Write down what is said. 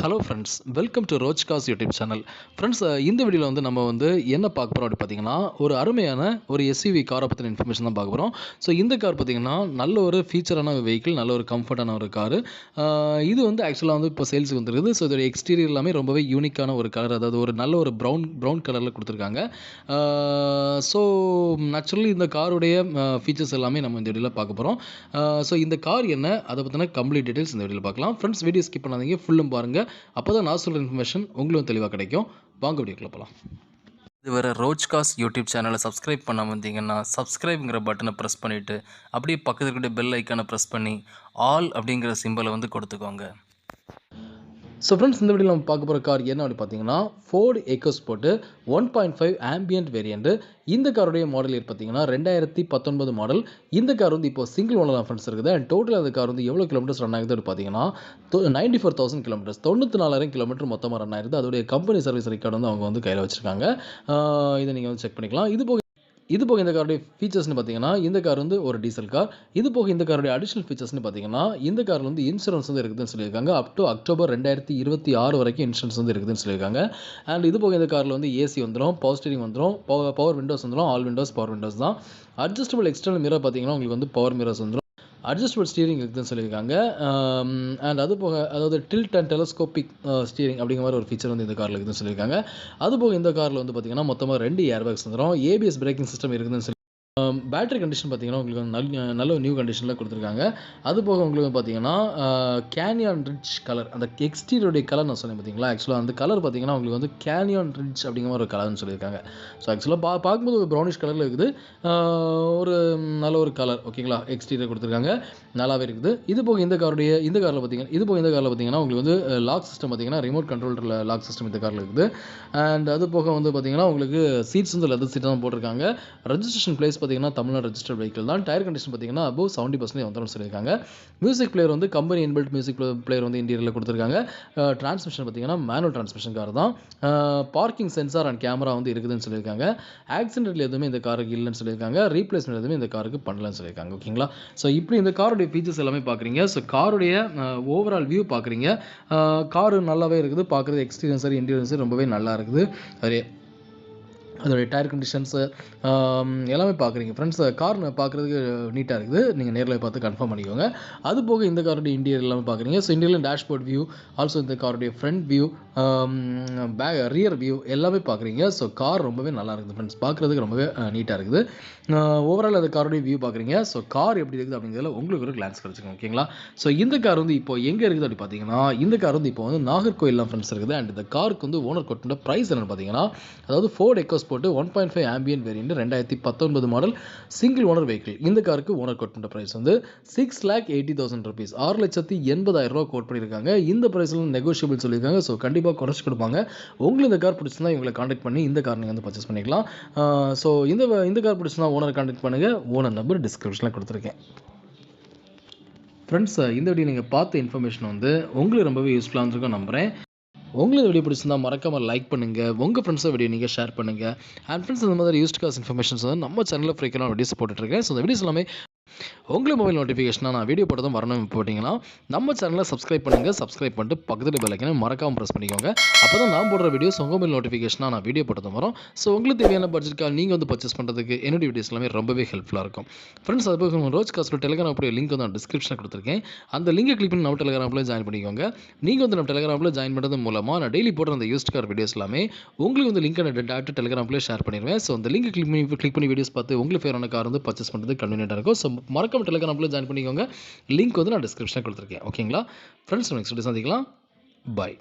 Hello friends, welcome to ரோஜ்காஸ் YouTube channel. Friends, இந்த வீடியோவில் வந்து நம்ம என்ன பார்க்க போகிறோம் அப்படின்னு பார்த்தீங்கன்னா, ஒரு அருமையான ஒரு எஸ்யூவி காரை பற்றின இன்ஃபர்மேஷன் தான் பார்க்க போகிறோம். ஸோ இந்த கார் பார்த்தீங்கன்னா, நல்ல ஒரு ஃபீச்சரான வெஹிக்கிள், நல்ல ஒரு கம்ஃபர்ட்டான ஒரு காரு. இது வந்து ஆக்சுவலாக வந்து இப்போ சேல்ஸுக்கு வந்துருக்குது. ஸோ இதோட எக்ஸ்டீரியர் எல்லாமே ரொம்பவே யூனிக்கான ஒரு கலர், அதாவது ஒரு நல்ல ஒரு ப்ரௌன் கலரில் கொடுத்துருக்காங்க. ஸோ நேச்சுரலி இந்த காருடைய ஃபீச்சர்ஸ் எல்லாமே நம்ம இந்த வீடியோவில் பார்க்க போகிறோம். ஸோ இந்த கார் என்ன, அதை பற்றின கம்ப்ளீட் டீட்டெயில்ஸ் இந்த வீடியோவில் பார்க்கலாம். ஃப்ரெண்ட்ஸ், வீடியோ ஸ்கிப் பண்ணாதீங்க, ஃபுல்லும் பாருங்கள். அப்போ தான் நான் சொல்கிற இன்ஃபர்மேஷன் உங்களுக்கு தெளிவாக கிடைக்கும். வாங்க வீடியோக்குள்ள போகலாம். இதுவரை ரோஜ்காஸ் யூடியூப் சேனலை சப்ஸ்கிரைப் பண்ணாமல் வந்தீங்கன்னா சப்ஸ்கிரைப்ங்கிற பட்டனை ப்ரெஸ் பண்ணிவிட்டு அப்படியே பக்கத்தில் இருக்கிற பெல் ஐக்கானை ப்ரெஸ் பண்ணி ஆல் அப்படிங்கிற சிம்பிளை வந்து கொடுத்துக்கோங்க. ஸோ ஃப்ரெண்ட்ஸ், இந்த வீடியோவில் நம்ம பார்க்க போகிற கார் என்ன அப்படின்னு பார்த்தீங்கன்னா, ஃபோர்டு EcoSport 1.5 ஆம்பியன்ட் வேரியண்ட்டு. இந்த காருடைய மாடல் பார்த்தீங்கன்னா 2019 மாடல். இந்த கார் வந்து இப்போ சிங்கிள் ஓனர் ஃப்ரெண்ட்ஸ் இருக்குது. அண்ட் டோட்டல் அந்த கார் வந்து எவ்வளோ கிலோமீட்டர்ஸ் ரன் ஆகுது பார்த்தீங்கன்னா 94,000 கிலோமீட்டர்ஸ், 94,000 கிலோமீட்டர் மொத்தமாக ரன் ஆயிருது. அதோடைய கம்பெனி சர்வீஸ் ரெக்கார்டு வந்து அவங்க வந்து கையில் வச்சுருக்காங்க. இதை நீங்கள் வந்து செக் பண்ணிக்கலாம். இது போக இந்த காருடைய ஃபீச்சர்ஸ்னு பார்த்தீங்கன்னா, இந்த கார் வந்து ஒரு டீசல் கார். இது போக இந்த காருடைய அடிஷனல் ஃபீச்சர்ஸ்னு பார்த்தீங்கன்னா, இந்த காரில் வந்து இன்சூரன்ஸ் வந்து இருக்குதுன்னு சொல்லியிருக்காங்க. அப் டு அக்டோபர் 2026 வரைக்கும் இன்சூரன்ஸ் வந்து இருக்குதுன்னு சொல்லியிருக்காங்க. அண்ட் இது போக இந்த காரில் வந்து ஏசி வந்துடும், பவர் ஸ்டீரிங் வந்துடும், பவர் விண்டோஸ் வந்துடும். ஆல் விண்டோஸ் பவர் விண்டோஸ் தான். அட்ஜஸ்டபிள் எக்ஸ்டர்னல் மிரர் பார்த்தீங்கன்னா உங்களுக்கு வந்து பவர் மிரர்ஸ் வந்துடும். அட்ஜஸ்டபிள் ஸ்டீரிங் இருக்குதுன்னு சொல்லியிருக்காங்க. அண்ட் அது போக அதாவது டில்ட் அண்ட் டெலஸ்கோபிக் ஸ்டீரிங் அப்படிங்கிற மாதிரி ஒரு ஃபீச்சர் வந்து இந்த காரில் இருக்குதுன்னு சொல்லியிருக்காங்க. அது போக இந்த காரில் வந்து பார்த்தீங்கன்னா மொத்தமாக 2 ஏர்பேக்ஸ் வந்துடும். ஏபிஎஸ் பிரேக்கிங் சிஸ்டம் இருக்குதுன்னு சொல்லி பேட்டரி கண்டிஷன் பார்த்தீங்கன்னா உங்களுக்கு நல்ல நியூ கண்டிஷனில் கொடுத்துருக்காங்க. அது போக உங்களுக்கு பார்த்தீங்கன்னா கேனியான் ரிட்ஜ் கலர், அந்த எக்ஸ்டீரியருடைய கலர் நான் சொன்னேன் பார்த்தீங்களா, ஆக்சுவலாக அந்த கலர் பார்த்தீங்கன்னா உங்களுக்கு வந்து கேனியான் ரிட்ஜ் அப்படிங்கிற ஒரு கலர்னு சொல்லியிருக்காங்க. ஸோ ஆக்சுவலாக பார்க்கும்போது ஒரு ப்ரௌனிஷ் கலரில் இருக்குது. ஒரு நல்ல ஒரு கலர், ஓகேங்களா, எக்ஸ்டீரியர் கொடுத்துருக்காங்க, நல்லாவே இருக்குது. இது போக இந்த காரில் பார்த்தீங்கன்னா உங்களுக்கு வந்து லாக் சிஸ்டம் பார்த்தீங்கன்னா ரிமோட் கண்ட்ரோல் லாக் சிஸ்டம் இந்த காரில் இருக்குது. அண்ட் அது போக வந்து பார்த்தீங்கன்னா உங்களுக்கு சீட்ஸ் வந்து லெதர் சீட் தான் போட்டிருக்காங்க. ரெஜிஸ்ட்ரேஷன் பிளேஸ் பார்த்தீங்கன்னா தமிழ்நாடு ரெஜிஸ்டர்ட் வெஹிக்கிள் தான். டயர் கண்டிஷன் பார்த்தீங்கன்னா அபோவ் 70% வந்துடும் சொல்லியிருக்காங்க. மியூசிக் பிளேயர் வந்து கம்பெனி இன்பில்ட் மியூசிக் பிளேயர் வந்து இன்டீரியரில் கொடுத்துருக்காங்க. டிரான்ஸ்மிஷன் பார்த்தீங்கன்னா மேனுவல் டிரான்ஸ்மிஷன் கார் தான். பார்க்கிங் சென்சார் அண்ட் கேமரா வந்து இருக்குதுன்னு சொல்லியிருக்காங்க. ஆக்சிடென்ட்ல எதுவுமே இந்த காருக்கு இல்லைன்னு சொல்லியிருக்காங்க. ரீப்ளேஸ்மெண்ட் எதுவுமே இந்த காருக்கு பண்ணலன்னு சொல்லியிருக்காங்க. ஓகேங்களா. ஸோ இப்படி இந்த காருடைய ஃபீச்சர்ஸ் எல்லாமே பார்க்குறீங்க. ஸோ காருடைய ஓவரால் வியூ பார்க்குறீங்க. காரு நல்லாவே இருக்குது, பார்க்குறது எக்ஸ்பீரியன்ஸ் சரி இன்டீரியர் சரி ரொம்பவே நல்லா இருக்குது. அதோடைய டயர் கண்டிஷன்ஸு எல்லாமே பார்க்குறீங்க ஃப்ரெண்ட்ஸ். கார் பார்க்குறதுக்கு நீட்டாக இருக்குது. நீங்கள் நேரில் பார்த்து கன்ஃபார்ம் பண்ணிக்கோங்க. அது போக இந்த காருடைய இன்டீரியர் எல்லாமே பார்க்குறீங்க. So interior dashboard view, also இந்த காருடைய ஃப்ரண்ட் வியூ, ரியர் வியூ எல்லாமே பார்க்குறீங்க. ஸோ கார் ரொம்பவே நல்லா இருக்குது ஃப்ரெண்ட்ஸ், பார்க்குறதுக்கு ரொம்பவே நீட்டாக இருக்குது. ஓவரால் அந்த காருடைய வியூ பார்க்குறீங்க. ஸோ கார் எப்படி இருக்குது அப்படிங்கிறதுல உங்களுக்கு ஒரு கிளான்ஸ் கிடச்சிக்கோங்க. ஓகேங்களா. ஸோ இந்த கார் வந்து இப்போ எங்கே இருக்குது அப்படி பார்த்தீங்கன்னா, இந்த கார் வந்து இப்போ வந்து நாகர்கோயிலாம் ஃப்ரெண்ட்ஸ் இருக்குது. அண்ட் இந்த காருக்கு வந்து ஓனர் கொட்ட ப்ரைஸ் என்னென்னு பார்த்தீங்கன்னா, அதாவது Ford EcoSport 1.5 ambient variant 2019 model single owner vehicle. இந்த காருக்கு ஓனர் கோட் பண்ணுற ப்ரைஸ் வந்து 6,80,000 rupees, 6,80,000 ரூபா கோட் பண்ணியிருக்காங்க. இந்த ப்ரைஸில் நெகோஷியபிள் சொல்லியிருக்காங்க. ஸோ கண்டிப்பாக குறைச்சி கொடுப்பாங்க. உங்களுக்கு இந்த கார் பிடிச்சிருந்தா இவங்களை கான்டாக்ட் பண்ணி இந்த கார் நீங்கள் வந்து பர்ச்சேஸ் பண்ணிக்கலாம். ஸோ இந்த கார் பிடிச்சிருந்தா ஓனர் கான்டாக்ட் பண்ணுங்கள். ஓனர் நம்பர் டிஸ்கிரிப்ஷனில் கொடுத்துருக்கேன். ஃப்ரெண்ட்ஸ், இந்த வீடியோ நீங்கள் பார்த்த இன்ஃபர்மேஷன் வந்து உங்களுக்கு ரொம்பவே யூஸ்ஃபுல்லாக இருந்திருக்கும் நம்புகிறேன். உங்களுக்கு வீடியோ பிடிச்சிருந்தா மறக்காமல் லைக் பண்ணுங்கள். உங்கள் ஃப்ரெண்ட்ஸை வீடியோ நீங்கள் ஷேர் பண்ணுங்கள். அண்ட் ஃப்ரெண்ட்ஸ், இந்த மாதிரி யூஸ்ட் காஸ் இன்ஃபர்மேஷன்ஸ் வந்து நம்ம சேனலில் ஃப்ரீக்கெல்லாம் வீடியோஸ் போட்டுட்ருக்கேன். ஸோ இந்த வீடியோஸ் எல்லாமே உங்களுக்கு மொபைல் நோட்டிஃபிகேஷனாக நான் வீடியோ போட்டதும் வரணும் போட்டிங்கன்னா நம்ம சேனலை சப்ஸ்கிரைப் பண்ணுங்கள். சப்ஸ்கிரைப் பண்ணிட்டு பக்கத்தில் பெல் ஐக்கனை மறக்காமல் ப்ரெஸ் பண்ணிக்கோங்க. அப்போ தான் நான் போடுற வீடியோஸ் உங்கள் மொபைல் நோட்டிஃபிகேஷனாக நான் வீடியோ போட்டதும் வரும். ஸோ உங்களுக்கு தேவையான பட்ஜெட்காக நீங்கள் வந்து பர்ச்சேஸ் பண்ணுறதுக்கு என்னுடைய வீடியோஸ் எல்லாமே ரொம்பவே ஹெல்ப்ஃபுல்லாக இருக்கும். ஃப்ரெண்ட்ஸ், அது போக ரோஜ்காஸ்ட் டெலிகிராம் அப்படியே லிங்க் வந்து நான் டிஸ்கிரிப்ஷனில் கொடுத்துருக்கேன். அந்த லிங்கை கிளிக் பண்ணி நம்ம டெலிகிராமில் ஜாயின் பண்ணிக்கோங்க. நீங்கள் வந்து நம்ம டெலிகிராமில் ஜாயின் பண்ணுறது மூலமாக நான் டெய்லி போடுற அந்த யூஸ்ட் கார் வீடியோஸ் எல்லாமே உங்களுக்கு வந்து லிங்க் டேரக்ட் டெலிகிராமில் ஷேர் பண்ணிடுவேன். ஸோ அந்த லிங்கை கிளிக் பண்ணி வீடியோஸ் பார்த்து உங்களுக்கு ஃபேவரான கார் வந்து பர்ச்சேஸ் பண்ணுறது கன்வீனியன்ட்டாக இருக்கும். ஸோ மறக்காம டெலிகிராம் ஜாயின் பண்ணிக்கோங்க. லிங்க் வந்து நான் டிஸ்கிரிப்ஷனில் கொடுத்துருக்கேன். ஓகேங்களா ஃப்ரெண்ட்ஸ், நெக்ஸ்ட் சந்திக்கலாம். பாய்.